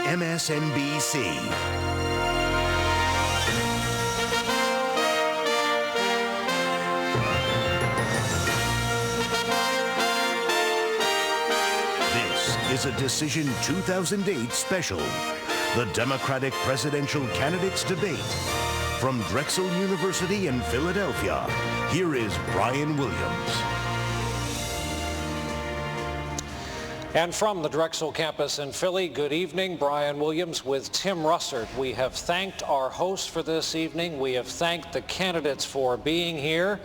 MSNBC. Is a Decision 2008 special, the Democratic presidential candidates debate. From Drexel University in Philadelphia, here is Brian Williams. And from the Drexel campus in Philly, good evening. Brian Williams with Tim Russert. We have thanked our hosts for this evening. We have thanked the candidates for being here.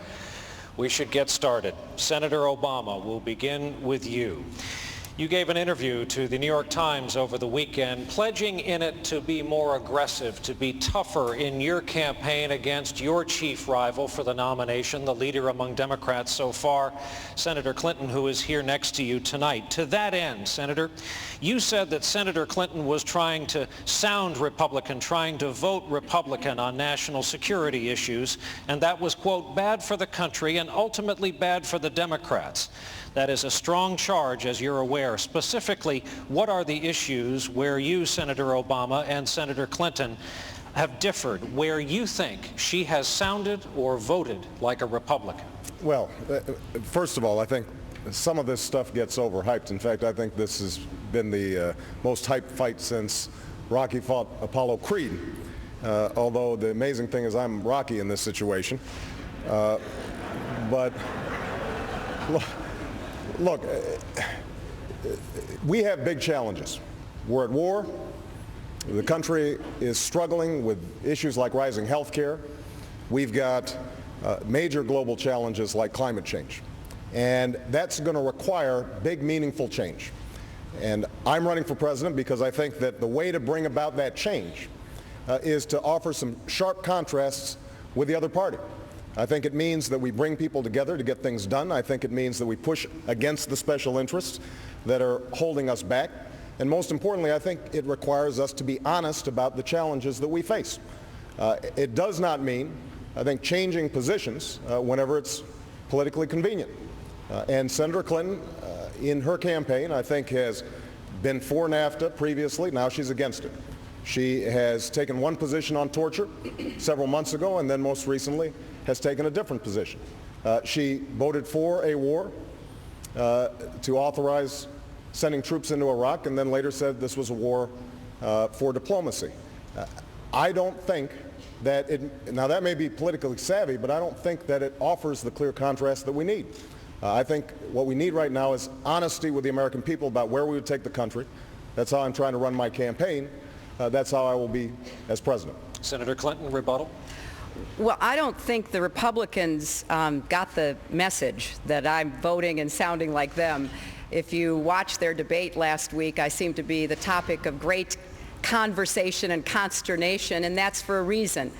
We should get started. Senator Obama, we'll begin with you. You gave an interview to the New York Times over the weekend, pledging in it to be more aggressive, to be tougher in your campaign against your chief rival for the nomination, the leader among Democrats so far, Senator Clinton, who is here next to you tonight. To that end, Senator, you said that Senator Clinton was trying to sound Republican, trying to vote Republican on national security issues, and that was, quote, bad for the country and ultimately bad for the Democrats. That is a strong charge, as you're aware. Specifically, what are the issues where you, Senator Obama, and Senator Clinton have differed, where you think she has sounded or voted like a Republican? Well, first of all, I think some of this stuff gets overhyped. In fact, I think this has been the most hyped fight since Rocky fought Apollo Creed. Although the amazing thing is I'm Rocky in this situation. But look, we have big challenges. We're at war. The country is struggling with issues like rising health care. We've got major global challenges like climate change. And that's going to require big, meaningful change. And I'm running for president because I think that the way to bring about that change is to offer some sharp contrasts with the other party. I think it means that we bring people together to get things done. I think it means that we push against the special interests that are holding us back. And most importantly, I think it requires us to be honest about the challenges that we face. It does not mean, I think, changing positions whenever it's politically convenient. And Senator Clinton, in her campaign, I think has been for NAFTA previously. Now she's against it. She has taken one position on torture several months ago, and then most recently has taken a different position. She voted for a war to authorize sending troops into Iraq, and then later said this was a war for diplomacy. I don't think that now that may be politically savvy, but I don't think that it offers the clear contrast that we need. I think what we need right now is honesty with the American people about where we would take the country. That's how I'm trying to run my campaign. That's how I will be as president. Senator Clinton, rebuttal. Well, I don't think the Republicans got the message that I'm voting and sounding like them. If you watched their debate last week, I seem to be the topic of great conversation and consternation, and that's for a reason,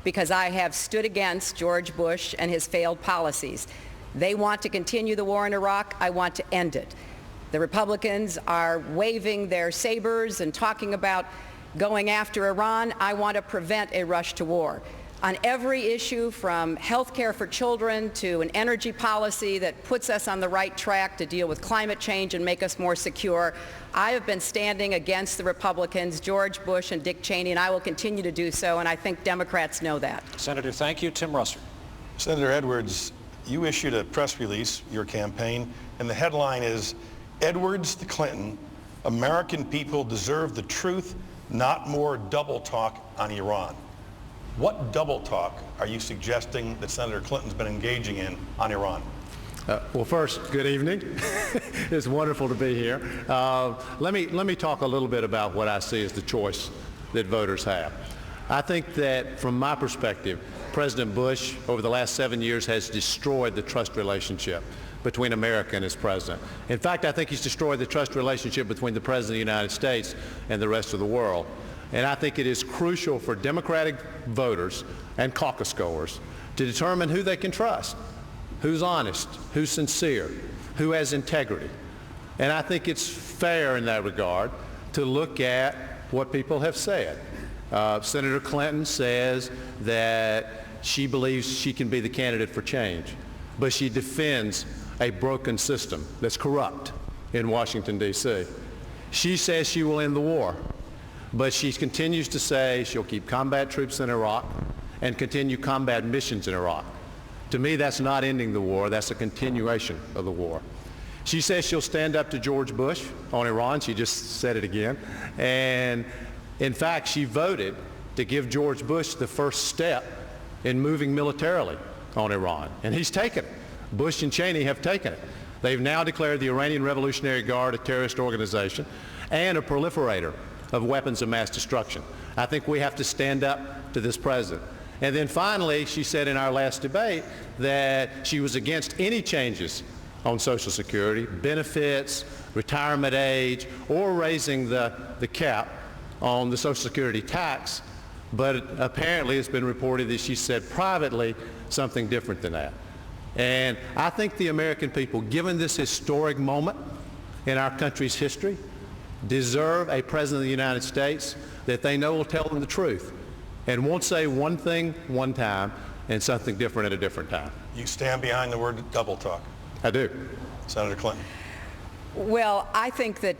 because I have stood against George Bush and his failed policies. They want to continue the war in Iraq. I want to end it. The Republicans are waving their sabers and talking about going after Iran. I want to prevent a rush to war. On every issue, from health care for children to an energy policy that puts us on the right track to deal with climate change and make us more secure, I have been standing against the Republicans, George Bush and Dick Cheney, and I will continue to do so, and I think Democrats know that. Senator, thank you. Tim Russert. Senator Edwards, you issued a press release, your campaign, and the headline is, Edwards to Clinton, American people deserve the truth, not more double talk on Iran. What double talk are you suggesting that Senator Clinton's been engaging in on Iran? Well, first, good evening. It's wonderful to be here. Let me talk a little bit about what I see as the choice that voters have. I think that from my perspective, President Bush over the last 7 years has destroyed the trust relationship between America and his president. In fact, I think he's destroyed the trust relationship between the President of the United States and the rest of the world. And I think it is crucial for Democratic voters and caucus goers to determine who they can trust, who's honest, who's sincere, who has integrity. And I think it's fair in that regard to look at what people have said. Senator Clinton says that she believes she can be the candidate for change, but she defends a broken system that's corrupt in Washington, D.C. She says she will end the war. But she continues to say she'll keep combat troops in Iraq and continue combat missions in Iraq. To me, that's not ending the war. That's a continuation of the war. She says she'll stand up to George Bush on Iran. She just said it again. And in fact, she voted to give George Bush the first step in moving militarily on Iran. And he's taken it. Bush and Cheney have taken it. They've now declared the Iranian Revolutionary Guard a terrorist organization and a proliferator of weapons of mass destruction. I think we have to stand up to this president. And then finally, she said in our last debate that she was against any changes on Social Security, benefits, retirement age, or raising the cap on the Social Security tax. But apparently it's been reported that she said privately something different than that. And I think the American people, given this historic moment in our country's history, deserve a President of the United States that they know will tell them the truth and won't say one thing one time and something different at a different time. You stand behind the word double talk. I do. Senator Clinton. Well, I think that